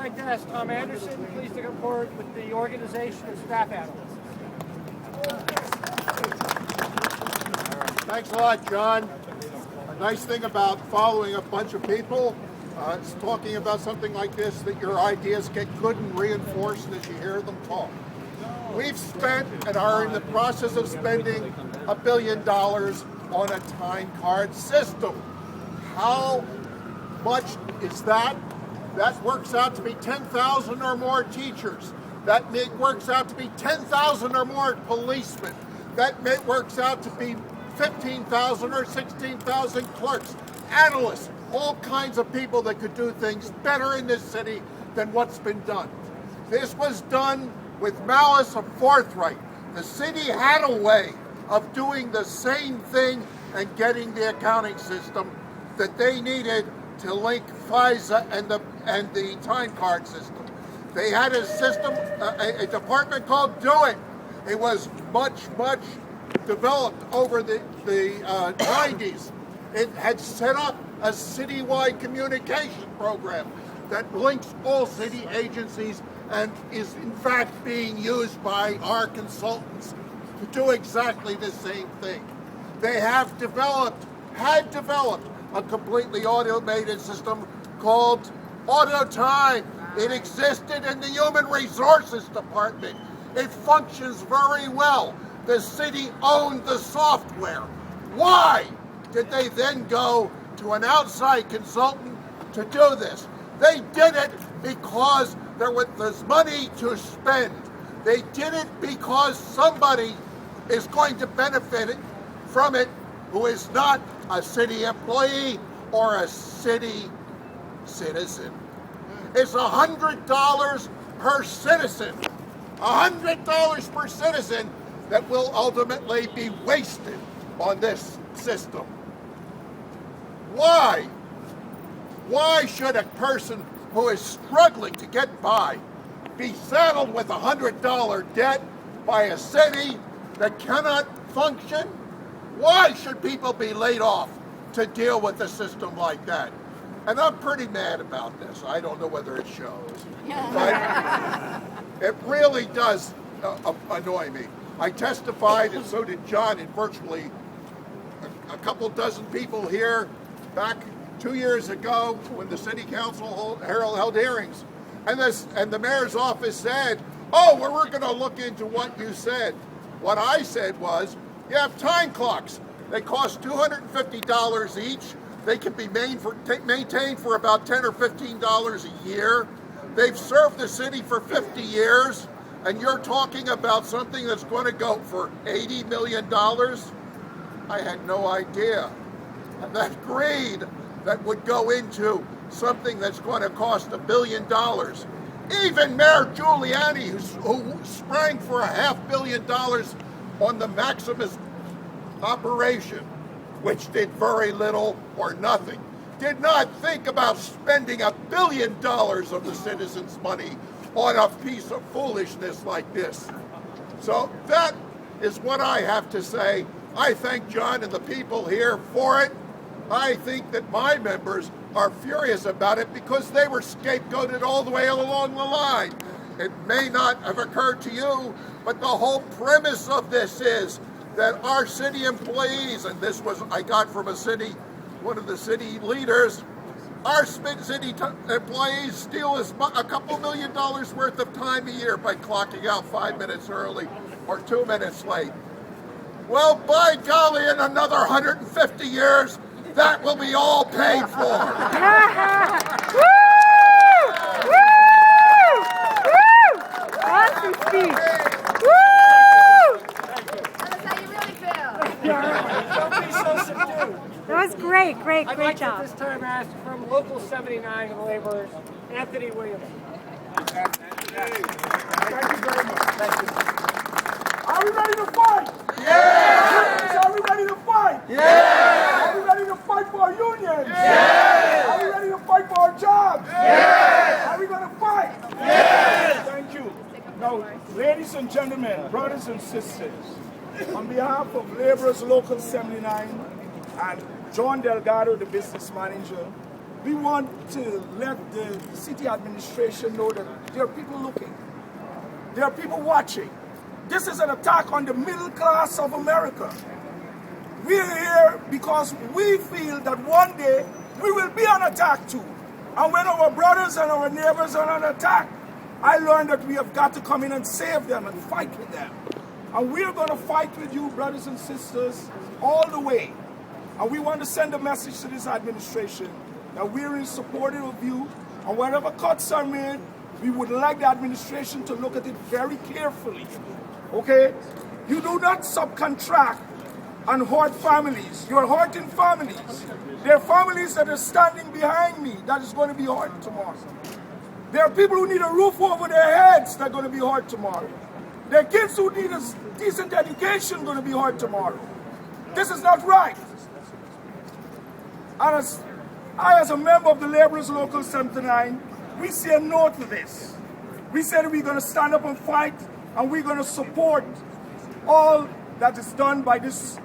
my desk, Tom Anderson, pleased to report with the organization and staff analyst. Thanks a lot, John. A nice thing about following a bunch of people is talking about something like this, that your ideas get good and reinforced as you hear them talk. We've spent and are in the process of spending $1 billion on a time card system. How much is that? That works out to be 10,000 or more teachers. That works out to be 10,000 or more policemen. That works out to be 15,000 or 16,000 clerks, analysts, all kinds of people that could do things better in this city than what's been done. This was done with malice aforethought. The city had a way of doing the same thing and getting the accounting system that they needed to link FISA and the time card system. They had a system, a department called Do It. It was much developed over the 90s. It had set up a citywide communication program that links all city agencies and is in fact being used by our consultants to do exactly the same thing. They had developed a completely automated system called AutoTime. It existed in the Human Resources Department. It functions very well. The city owned the software. Why did they then go to an outside consultant to do this? They did it because there was money to spend. They did it because somebody is going to benefit from it who is not a city employee or a city citizen. It's $100 per citizen. $100 per citizen that will ultimately be wasted on this system. Why? Why should a person who is struggling to get by be saddled with a $100 debt by a city that cannot function? Why should people be laid off to deal with a system like that? And I'm pretty mad about this. I don't know whether it shows. But it really does annoy me. I testified, and so did John, in virtually a couple dozen people here back 2 years ago when the city council held hearings. And the mayor's office said, oh, well, we're going to look into what you said. What I said was, you have time clocks. They cost $250 each. They can be maintained for about $10 or $15 a year. They've served the city for 50 years, and you're talking about something that's going to go for $80 million? I had no idea. And that greed that would go into something that's going to cost $1 billion. Even Mayor Giuliani, who sprang for $500 million on the Maximus operation, which did very little or nothing, did not think about spending $1 billion of the citizens' money on a piece of foolishness like this. So that is what I have to say. I thank John and the people here for it. I think that my members are furious about it because they were scapegoated all the way along the line. It may not have occurred to you, but the whole premise of this is that our city employees, and this was I got from one of the city leaders, our city employees steal a couple $1 million worth of time a year by clocking out 5 minutes early or 2 minutes late. Well, by golly, in another 150 years, that will be all paid for. Woo! Woo! Woo! Awesome speech. Woo! Tell us how you really feel. Don't be so subdued. That was great I'd like job. to this time ask from Local 79 of the laborers, Anthony Williams. Thank you very much. Thank you. Are we ready to fight? Yeah! Are we ready to fight? Yeah! Are we ready to fight for our unions? Yeah! Are we ready to fight for our jobs? Yeah! Are we going to fight? Yeah! Thank you. Now, ladies and gentlemen, brothers and sisters, on behalf of Laborers Local 79 and John Delgado, the business manager, we want to let the city administration know that there are people looking. There are people watching. This is an attack on the middle class of America. We're here because we feel that one day we will be on attack too. And when our brothers and our neighbors are on attack, I learned that we have got to come in and save them and fight with them. And we're going to fight with you, brothers and sisters, all the way. And we want to send a message to this administration that we're in support of you, and whatever cuts are made, we would like the administration to look at it very carefully. Okay? You do not subcontract and hurt families. You're hurting families. There are families that are standing behind me that is going to be hurt tomorrow. There are people who need a roof over their heads that are going to be hurt tomorrow. There are kids who need a decent education going to be hurt tomorrow. This is not right. And as a member of the Laborers Local 79, we say no to this. We said we're going to stand up and fight, and we're going to support all that is done by this